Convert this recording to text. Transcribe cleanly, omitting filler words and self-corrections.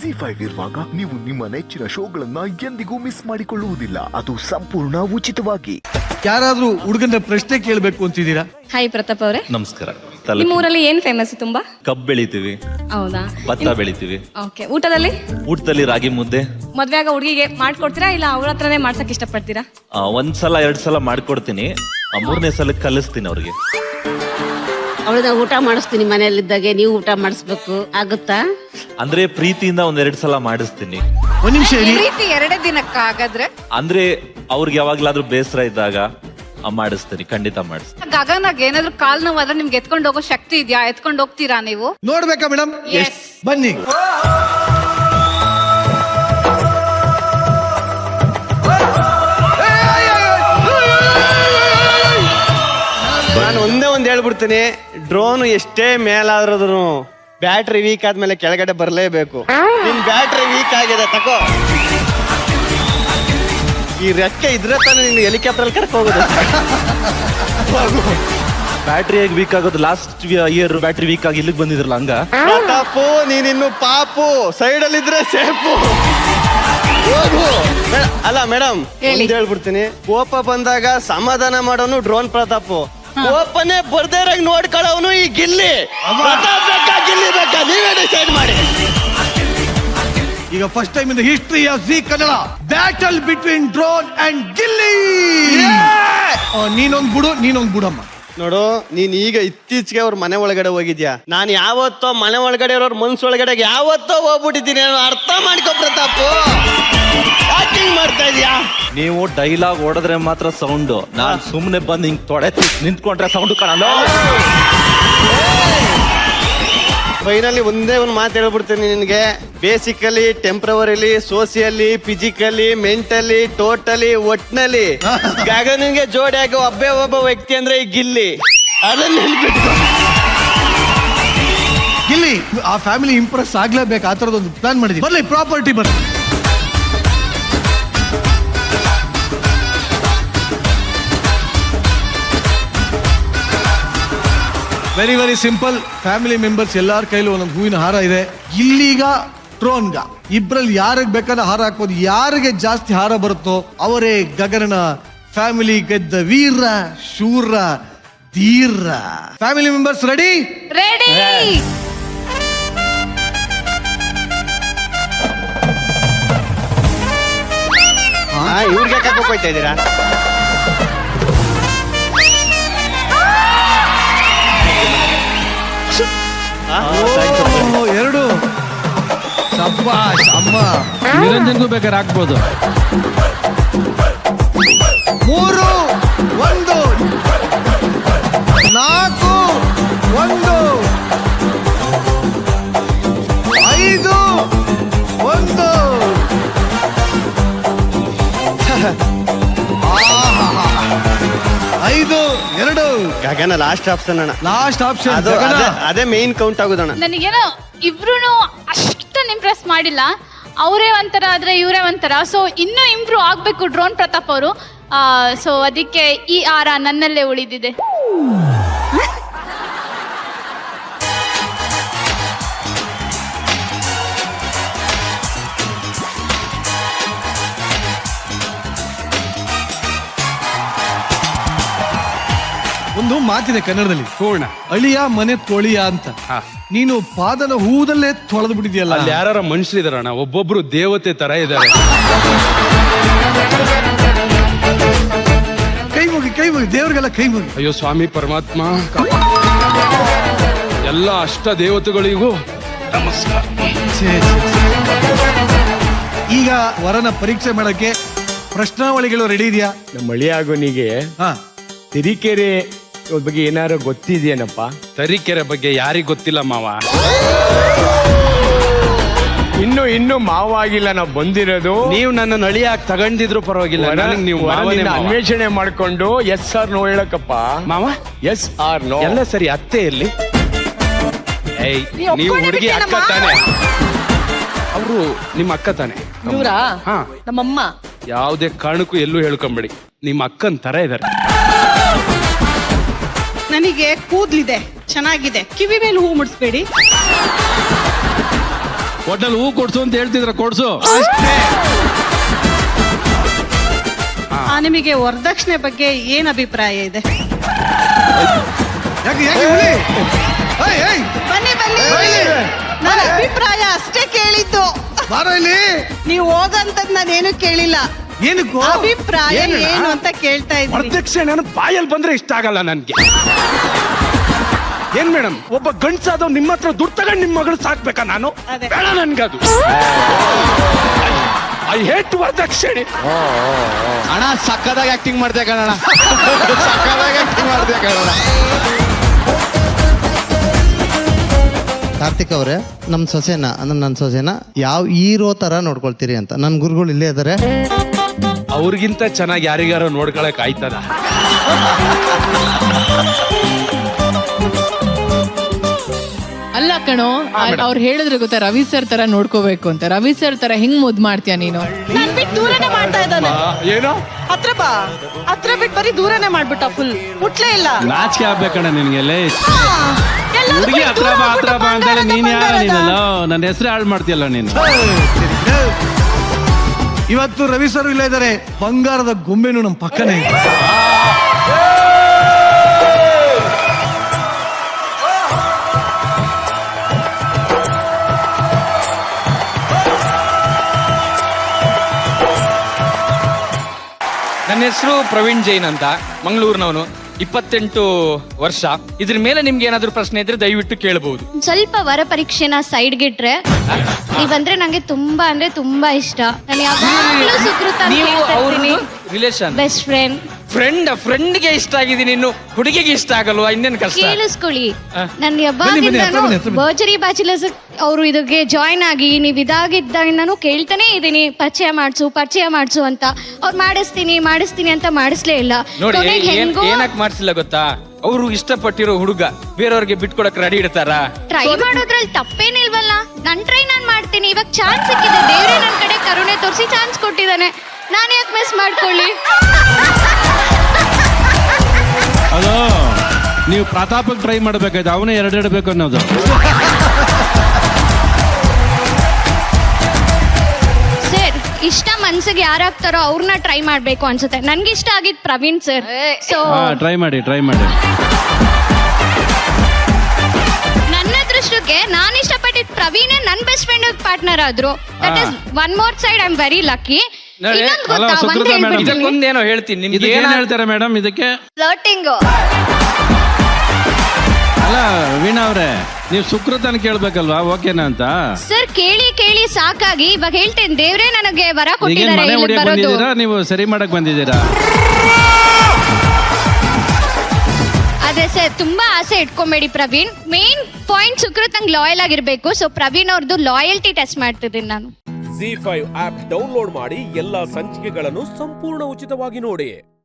ZEE5 ಇರುವಾಗ ನೀವು ನಿಮ್ಮ ನೆಚ್ಚಿನ ಶೋಗಳನ್ನ ಎಂದಿಗೂ ಮಿಸ್ ಮಾಡಿಕೊಳ್ಳುವುದಿಲ್ಲ. ಅದು ಸಂಪೂರ್ಣ ಉಚಿತವಾಗಿ. ಯಾರಾದ್ರೂ ಹುಡುಗನ ಪ್ರಶ್ನೆ ಕೇಳಬೇಕು ಅಂತಿದ್ದೀರಾ? ಹಾಯ್ ಪ್ರತಾಪ್ ಅವರೇ, ನಮಸ್ಕಾರ. ನಿಮ್ಮ ಊರಲ್ಲಿ ಏನ್ ಫೇಮಸ್ ತುಂಬಾ? ಕಬ್ಬು ಬೆಳಿತೀವಿ, ಹೌದಾ? ಭತ್ತ ಬೆಳಿತೀವಿ. ಓಕೆ. ಊಟದಲ್ಲಿ ರಾಗಿ ಮುದ್ದೆ. ಮದ್ವೆ ಆಗ ಹುಡುಗಿಗೆ ಮಾಡ್ಕೊಡ್ತೀರಾ ಇಲ್ಲ ಅವ್ರ ಹತ್ರನೇ ಮಾಡ್ಸಕ್ ಇಷ್ಟಪಡ್ತೀರಾ? ಒಂದ್ಸಲ 2 ಸಲ ಮಾಡ್ಕೊಡ್ತೀನಿ, 3ನೇ ಸಲ ಕಲಿಸ್ತೀನಿ ಅವ್ರಿಗೆ. ಅವಳನ್ನ ಊಟ ಮಾಡಿಸ್ತೀನಿ, ಮನೆಯಲ್ಲಿದ್ದಾಗೆ ನೀವು ಊಟ ಮಾಡಿಸ್ಬೇಕು, ಆಗುತ್ತಾ? ಅಂದ್ರೆ ಪ್ರೀತಿಯಿಂದ 1-2 ಸಲ ಮಾಡಿಸ್ತೀನಿ. ಒಂದ್ ನಿಮಿಷ ಇರಿ. ಪ್ರೀತಿ 2 ದಿನಕ್ಕ ಆಗಾದ್ರೆ ಅಂದ್ರೆ ಅವ್ರಿಗೆ ಯಾವಾಗ್ಲಾದ್ರೂ ಬೇಸರ ಇದ್ದಾಗ ಮಾಡಿಸ್ತೀನಿ, ಖಂಡಿತ ಮಾಡಿಸ್ತೀನಿ. ಗಗನಾಗ ಏನಾದ್ರು ಕಾಲ್ ನೋವಾದ್ರೆ ನಿಮ್ಗೆ ಎತ್ಕೊಂಡು ಹೋಗೋ ಶಕ್ತಿ ಇದೆಯಾ? ಎತ್ಕೊಂಡು ಹೋಗ್ತೀರಾ ನೀವು? ನೋಡ್ಬೇಕಾ ಮೇಡಮ್? ಬನ್ನಿ. ನಾನು ಒಂದ್ ಹೇಳ್ಬಿಡ್ತೀನಿ, ಡ್ರೋನ್ ಎಷ್ಟೇ ಮೇಲಾದ್ರೂ ಬ್ಯಾಟ್ರಿ ವೀಕ್ ಆದ್ಮೇಲೆ ಕೆಳಗಡೆ ಬರ್ಲೇಬೇಕು. ನಿನ್ ಬ್ಯಾಟ್ರಿ ವೀಕ್ ಆಗಿದೆ ತಕೋ. ಈ ರೆಕ್ಕೆ ಇದ್ರೆ ತಾನೇ ನೀನು ಹೆಲಿಕಾಪ್ಟರ್ ಅಲ್ಲಿ ಕರ್ಕ ಹೋಗೋದು. ಬ್ಯಾಟ್ರಿ ಹೇಗೆ ವೀಕ್ ಆಗೋದು? ಲಾಸ್ಟ್ ಇಯರ್ ಬ್ಯಾಟ್ರಿ ವೀಕ್ ಆಗಿ ಇಲ್ಲಿಗೆ ಬಂದಿದ್ರಲ್ಲ, ಹಂಗ? ಪ್ರತಾಪು, ನೀನಿನ್ನು ಪಾಪು, ಸೈಡ್ ಅಲ್ಲಿ ಇದ್ರೆ ಸೇಫು. ಹೋಗು. ಅಲ್ಲ ಮೇಡಮ್, ಹೇಳ್ಬಿಡ್ತೀನಿ, ಕೋಪ ಬಂದಾಗ ಸಮಾಧಾನ ಮಾಡೋನು ಡ್ರೋನ್ ಪ್ರತಾಪು, ಕೋಪನೇ ಬರ್ದೇ ಇರಾಗ ನೋಡ್ಕೊಳ್ಳೋನು ಈ ಗಿಲ್ಲಿ. ಪ್ರತಾಪ್ ಬೇಕಾ ಗಿಲ್ಲಿ ಬೇಕಾ? ನೀವೇ ಡಿಸೈಡ್ ಮಾಡಿ. ಈಗ first time in the history of Zee Kannada, battle between drone and Gilli. ನೀನೊಂದ್ ಬಿಡಮ್ಮ. ನೋಡು, ನೀನ್ ಈಗ ಇತ್ತೀಚೆಗೆ ಅವ್ರ ಮನೆ ಒಳಗಡೆ ಹೋಗಿದ್ಯಾ. ನಾನು ಯಾವತ್ತೋ ಮನೆ ಒಳಗಡೆ ಇರೋರ್ ಮನ್ಸೊಳಗಡೆ ಯಾವತ್ತೋ ಹೋಗ್ಬಿಟ್ಟಿದ್ದೀನಿ. ಅರ್ಥ ಮಾಡ್ಕೊ ಪ್ರತಾಪು, ಯಾಕಿಂಗ್ ಮಾಡ್ತಾ ಇದೀಯಾ? ನೀವು ಡೈಲಾಗ್ ಓಡಿದ್ರೆ ಮಾತ್ರ ಸೌಂಡು, ನಾನ್ ಸುಮ್ನೆ ಬಂದ್ ಹಿಂಗ್ ತೊಡೆ ನಿಂತ್ಕೊಂಡ್ರೆ ಸೌಂಡ್ ಕಾಣಲ್ಲ. ಫೈನಲಿ ಒಂದೇ ಒಂದು ಮಾತು ಹೇಳ್ಬಿಡ್ತೀನಿ ನಿನ್ಗೆ. ಬೇಸಿಕಲಿ, ಟೆಂಪ್ರವರಿಲಿ, ಸೋಸಿಯಲಿ, ಫಿಸಿಕಲಿ, ಮೆಂಟಲಿ, ಟೋಟಲಿ, ಒಟ್ನಲ್ಲಿ ಗಗನಿಗೆ ಜೋಡಿಯಾಗಿ ಒಬ್ಬ ವ್ಯಕ್ತಿ ಅಂದ್ರೆ ಈ ಗಿಲ್ಲಿ. ಅದನ್ನ ನೆನ್ಪಿಟ್ಟು. ಗಿಲ್ಲಿ ಆ ಫ್ಯಾಮಿಲಿ ಇಂಪ್ರೆಸ್ ಆಗ್ಲೇಬೇಕು, ಆ ತರದೊಂದು ಪ್ಲಾನ್ ಮಾಡಿದ್ವಿ. ಬರ್ಲಿ ಪ್ರಾಪರ್ಟಿ ಬರ್ಲಿ. Very very simple. Family members ಎಲ್ಲಾರ ಕೈಲೂ ಒಂದೊಂದು ಹೂವಿನ ಹಾರ ಇದೆ. ಇಲ್ಲಿಗ ಡ್ರೋನ್ಗ ಇಬ್ರಲ್ಲಿ ಯಾರಿಗೆ ಬೇಕಾದ್ರೆ ಹಾರ ಹಾಕ್ಬೋದು. ಯಾರಿಗೆ ಜಾಸ್ತಿ ಹಾರ ಬರುತ್ತೋ ಅವರೇ ಗಗನನ ಫ್ಯಾಮಿಲಿ ಗೆದ್ದ ವೀರ, ಶೂರ, ಧೀರ. Family members ready? ರೆಡಿ. ಇವ್ರಿಗೆ ಕರ್ಕೊಂಡು ಹೋಗ್ತಾ ಇದ್ದೀರಾ? ಎರಡು. ಶಬ್ಬಾಷ್ ಅಮ್ಮ. ನಿರಂಜನ್ಗೂ ಬೇಕಾದ್ರೆ ಹಾಕ್ಬೋದು. 3, 1, 4, 1, 5, 1. 5, 2. ಗಗನ ಲಾಸ್ಟ್ ಆಪ್ಷನ್ ಅಣ್ಣ. Last option. ಅದೇ ಮೇನ್ ಕೌಂಟ್ ಆಗುದಣ್ಣ. ನನಗೇನೋ ಇಬ್ರು ಅಷ್ಟೊಂದು ಇಂಪ್ರೆಸ್ ಮಾಡಿಲ್ಲ. ಅವರೇ ಒಂಥರ ಆದ್ರೆ ಇವರೇ ಒಂಥರ. ಸೊ ಇನ್ನೂ ಇಂಪ್ರೂವ್ ಆಗ್ಬೇಕು ಡ್ರೋನ್ ಪ್ರತಾಪ್ ಅವರು. ಸೊ ಅದಕ್ಕೆ ಈ ಆರ ನನ್ನಲ್ಲೇ ಉಳಿದಿದೆ. ಒಂದು ಮಾತಿದೆ ಕನ್ನಡದಲ್ಲಿ, ಪೂರ್ಣ ಅಳಿಯ ಮನೆ ತೊಳಿಯ ಅಂತ. ನೀನು ಪಾದನ ಹೂದಲ್ಲೇ ತೊಳೆದು ಬಿಟ್ಟಿದ್ಯಲ್ಲ. ಅಲ್ಲಿ ಯಾರ ಮನುಷ್ಯರಿದಾರಣ್ಣ, ಒಬ್ಬೊಬ್ರು ದೇವತೆ ತರ ಇದ್ದಾರೆ. ಕೈ ಮುಗಿ ದೇವ್ರಿಗೆಲ್ಲ ಕೈ ಮುಗಿ. ಅಯ್ಯೋ ಸ್ವಾಮಿ ಪರಮಾತ್ಮ, ಎಲ್ಲ ಅಷ್ಟ ದೇವತೆಗಳಿಗೂ ನಮಸ್ಕಾರ. ಈಗ ವರನ ಪರೀಕ್ಷೆ ಮಾಡಕ್ಕೆ ಪ್ರಶ್ನಾವಳಿಗಳು ರೆಡಿ ಇದೆಯಾ? ನಮ್ಮ ಮಳಿಯಾಗೋನಿಗೆ ತಿರಿಕೆರೆ ಬಗ್ಗೆ ಏನಾರು ಗೊತ್ತಿದೆಯೇನಪ್ಪ? ತರೀಕೆರೆ ಬಗ್ಗೆ ಯಾರಿಗ್ ಗೊತ್ತಿಲ್ಲ ಮಾವ. ಇನ್ನು ಮಾವ ಆಗಿಲ್ಲ, ನಾವು ಬಂದಿರೋದು. ನೀವು ನನ್ನ ನಳಿಯಾಗಿ ತಗೊಂಡಿದ್ರು ಪರವಾಗಿಲ್ಲ, ನನಗೆ ನೀವು ಅನ್ವೇಷಣೆ ಮಾಡ್ಕೊಂಡು ಎಸ್ ಆರ್ ನೋ ಹೇಳಕ್ಕಪ್ಪ ಮಾವ. ಎಸ್ ಆರ್ ನೋ ಎಲ್ಲ ಸರಿ. ಅತ್ತೆಯಲ್ಲಿ ನೀವು ಹುಡುಗಿ ಅಕ್ಕ ತಾನೆ? ಅವರು ನಿಮ್ಮ ಅಕ್ಕ ತಾನೆ? ಹಾ, ನಮ್ಮಮ್ಮ. ಯಾವುದೇ ಕಾರಣಕ್ಕೂ ಎಲ್ಲೂ ಹೇಳ್ಕೊಂಬೇಡಿ, ನಿಮ್ಮ ಅಕ್ಕನ್ ತರ ಇದಾರೆ. ನನಗೆ ಕೂದ್ಲಿದೆ, ಚೆನ್ನಾಗಿದೆ, ಕಿವಿ ಮೇಲೆ ಹೂ ಮುಡಿಸ್ಬೇಡಿ. ಒಟ್ಟಲ್ಲಿ ಹೂ ಕೊಡ್ಸು ಅಂತ ಹೇಳ್ತಿದ್ರ ಕೊಡ್ಸು. ನಿಮಗೆ ವರದಕ್ಷಿಣೆ ಬಗ್ಗೆ ಏನ್ ಅಭಿಪ್ರಾಯ ಇದೆ? ಯಾಕೆ ಯಾಕೆ ಹುಲಿ? ಏಯ್, ಏಯ್, ಬನ್ನಿ ಬನ್ನಿ, ನನ್ನ ಅಭಿಪ್ರಾಯ ಅಷ್ಟೇ ಕೇಳಿದ್ದು. ಬಾರೋ ಇಲ್ಲಿ. ನೀವು ಹೋಗಂತದ್ ನಾನೇನು ಕೇಳಿಲ್ಲ. ಏನಕ್ಕೂ ಅಭಿಪ್ರಾಯ ಏನು ಅಂತ ಕೇಳ್ತಾ ಇದ್ದೀನಿ. ವರದಕ್ಷಿಣೆ ಬಾಯಲ್ಲಿ ಬಂದ್ರೆ ಇಷ್ಟ ಆಗಲ್ಲ ನನ್ಗೆ. ಏನ್ ಮೇಡಮ್, ಒಬ್ಬ ಗಂಡ್ಸಾದವ್ ನಿಮ್ಮ ಹತ್ರ ದುಡ್ಡು ತಗೊಂಡು ನಿಮ್ ಮಗಳು ಸಾಕ್ಬೇಕಾ ನಾನು? ಅದೇ. ಬೇಡ ನನ್ಗದು. ಐ ಹೇಟ್ ವರದಕ್ಷಿಣೆ. ಅಣ್ಣ ಸಕ್ಕದಾಗಿ ಆಕ್ಟಿಂಗ್ ಮಾಡ್ದೆ ಕಣ, ಸಕ್ಕದಾಗಿ ಆಕ್ಟಿಂಗ್ ಮಾಡ್ದೆ ಕಣ. ಕಾರ್ತಿಕ್ ಅವರೇ, ನಮ್ಮ ಸೊಸೆನ ಅಂದ್ರೆ ನನ್ನ ಸೊಸೆನ ಯಾವ ಹೀರೋ ತರ ನೋಡ್ಕೊಳ್ತೀರಿ ಅಂತ. ನನ್ನ ಗುರುಗಳು ಇಲ್ಲೇ ಇದಾರೆ. ಅವ್ರಿಗಿಂತ ಚೆನ್ನಾಗಿ ಯಾರಿಗಾರೋ ನೋಡ್ಕೊಳಕ್ ಆಯ್ತದ? ಅಲ್ಲ ಕಣೋ, ಅವ್ರು ಹೇಳಿದ್ರೆ ಗೊತ್ತಾ ರವಿ ಸರ್ ತರ ನೋಡ್ಕೋಬೇಕು ಅಂತ. ರವಿ ಸರ್ ತರ ಹೆಂಗ್ ಮುದ್ ಮಾಡ್ತೀಯ ನೀನು? ನನ್ ಬಿಟ್ಟು ದೂರನೇ ಮಾಡ್ತಾ ಇದ್ದಾನೆ. ಏನೋ ಹತ್ರ ಬಾ, ಹತ್ರ ಬಿಟ್ಟು ಬರೀ ದೂರನೇ ಮಾಡ್ಬಿಟ್ಟ, ಫುಲ್ ಮುಟ್ಲೇ ಇಲ್ಲ. ನಾಚಿಕೆ ಆಗ್ಬೇಕಣ್ಣ ನಿನ್ಗೆಲ್ಲ. ಹುಡುಗಿ ಹತ್ರ ಬಾ ಅಂತೇಳಿ ನೀನ್ ಯಾರ ನೀನಲ್ಲ, ನನ್ನ ಹೆಸರು ಹಾಳು ಮಾಡ್ತೀಯಲ್ಲ ನೀನು. ಇವತ್ತು ರವಿ ಸರ್ ಇಲ್ಲ ಇದ್ದಾರೆ. ಬಂಗಾರದ ಗೊಂಬೆನು ನಮ್ಮ ಪಕ್ಕನೇ ಇದೆ. ನನ್ನ ಹೆಸರು ಪ್ರವೀಣ್ ಜೈನ್ ಅಂತ, ಮಂಗಳೂರಿನವನು, 28 ವರ್ಷ. ಇದ್ರ ಮೇಲೆ ನಿಮ್ಗೆ ಏನಾದ್ರು ಪ್ರಶ್ನೆ ಇದ್ರೆ ದಯವಿಟ್ಟು ಕೇಳಬಹುದು. ಸ್ವಲ್ಪ ವರ ಪರೀಕ್ಷೆನ ಸೈಡ್ಗಿಟ್ರೆ ನೀವಂದ್ರೆ ನಂಗೆ ತುಂಬಾ ಅಂದ್ರೆ ತುಂಬಾ ಇಷ್ಟ. ನಾನು ಯಾವಾಗ್ಲೂ ಸುಕೃತ ಅಂತ ನೀವು ಹೇಳ್ತಾ ಅವ್ರ ಇರ್ತೀನಿ. Relation, best friend. ಫ್ರೆಂಡ್ಗೆ ಇಷ್ಟ ಆಗಿದ್ದೀನಿ, ಇನ್ನು ಹುಡುಗಿಗೆ ಇಷ್ಟ ಆಗಲ್ವಾ? ಇನ್ನೇನು ಕಷ್ಟ? ಕೇಳಿಸ್ಕೊಳ್ಳಿ, ನಾನು ಬನ್ನಿ, ಯಾವಾಗಿಂದನೂ ಹತ್ರ ಬನ್ನಿ. ಬರ್ಜರಿ ಬ್ಯಾಚುಲರ್ಸ್ ಅವರು ಇದಕ್ಕೆ ಜಾಯ್ನ್ ಆಗಿ ನೀವು ಇದಾಗಿದ್ದಾಗಿಂದನೂ ಕೇಳ್ತಾನೆ ಇದ್ದೀನಿ, ಪರಿಚಯ ಮಾಡಿಸು ಅಂತ. ಅವ್ರು ಮಾಡಿಸ್ತೀನಿ ಅಂತ ಮಾಡಿಸ್ಲೇ ಇಲ್ಲ. ನೋಡಿ, ಕೊನೆಗೆ ಹೆಂಗೋ ಏನಕ್ ಮಾಡ್ಸಿಲ್ಲ ಗೊತ್ತಾ? ಅವರು ಇಷ್ಟಪಟ್ಟಿರೋ ಹುಡುಗ ಬೇರೆಯವ್ರಿಗೆ ಬಿಟ್ಕೊಡಕ್ ರೆಡಿ ಇಡ್ತಾರ. ಟ್ರೈ ಮಾಡೋದ್ರಲ್ಲಿ ತಪ್ಪೇನಿಲ್ವಲ್ಲ. ನನ್ ಟ್ರೈ ನಾನ್ ಮಾಡ್ತೀನಿ. ಇವಾಗ ಚಾನ್ಸ್ ಸಿಕ್ಕಿದೆ, ದೇವ್ರೆ ನನ್ ಕಡೆ ಕರುಣೆ ತೋರಿಸಿ ಚಾನ್ಸ್ ಕೊಟ್ಟಿದ್ದಾನೆ. ನಾನು ಯಾಕೆ ಮಿಸ್ ಮಾಡ್ಕೊಳ್ಳಿ? ಅದು ನೀವು ಪ್ರತಾಪಕ್ಕೆ ಟ್ರೈ ಮಾಡ್ಬೇಕಾಯ್ತು, ಅವನೇ 2 ಇಡಬೇಕು ಅನ್ನೋದು. ಸರ್, ಇಷ್ಟ ಮನ್ಸಿಗೆ ಯಾರಾಗ್ತಾರೋ ಅವ್ರನ್ನ ಟ್ರೈ ಮಾಡ್ಬೇಕು ಅನ್ಸುತ್ತೆ. ನನ್ಗೆ ಇಷ್ಟ ಆಗಿದ್ ಪ್ರವೀಣ್ ಸರ್. ಸೊ ಟ್ರೈ ಮಾಡಿ. ನನ್ನ ದೃಷ್ಟಕ್ಕೆ ನಾನು ಇಷ್ಟಪಟ್ಟಿದ್ ಪ್ರವೀಣೇ ನನ್ ಬೆಸ್ಟ್ ಫ್ರೆಂಡ್ ಪಾರ್ಟ್ನರ್ ಆದ್ರು. That is one more side. I am very lucky. ಇನ್ನೊಂದು ಗೊತ್ತಾ, ಒಂದ್ ಹೇಳ್ಬಿಡ್ತೀನಿ. ಇದಕ್ಕೊಂದೇನೋ ಹೇಳ್ತೀನಿ ನಿಮ್ಗೆ. ಇದಕ್ಕೆ ಏನ್ ಹೇಳ್ತಾರೆ ಮೇಡಮ್? ಇದಕ್ಕೆ ಫ್ಲರ್ಟಿಂಗ್. ಅಲ್ಲ ವೀಣಾ ಅವ್ರೆ, ನೀವು ಸುಕೃತನ ಕೇಳ್ಬೇಕಲ್ವಾ ಓಕೆನಾ ಅಂತ? ಸರ್, ಕೇಳಿ ಸಾಕಾಗಿ ಇವಾಗ ಹೇಳ್ತೇನೆ. ದೇವ್ರೆ ನನಗೆ ವರ ಈಗೇನ್ ಕೊಟ್ಟಿದ್ದಾರೆ ಮನೆ ಇಲ್ಲಿ ಹೊಡಿಯಕ್ ಬರೋದು. ಬಂದಿದ್ದೀರಾ, ನೀವು ಸರಿ ಮಾಡಕ್ ಬಂದಿದ್ದೀರಾ? ಅದೇ ಸರ್, ತುಂಬಾ ಆಸೆ ಇಟ್ಕೊಂಬೇಡಿ ಪ್ರವೀಣ್. ಮೇನ್ ಪಾಯಿಂಟ್ ಸುಕೃತ್ ನಂಗೆ ಲಾಯಲ್ ಆಗಿರ್ಬೇಕು. ಸೊ ಪ್ರವೀಣ್ ಅವ್ರದ್ದು ಲಾಯಲ್ಟಿ ಟೆಸ್ಟ್ ಮಾಡ್ತಿದ್ದೀನಿ ನಾನು. ZEE5 ಆಪ್ ಡೌನ್ಲೋಡ್ ಮಾಡಿ ಎಲ್ಲಾ ಸಂಚಿಕೆಗಳನ್ನು ಸಂಪೂರ್ಣ ಉಚಿತವಾಗಿ ನೋಡಿ.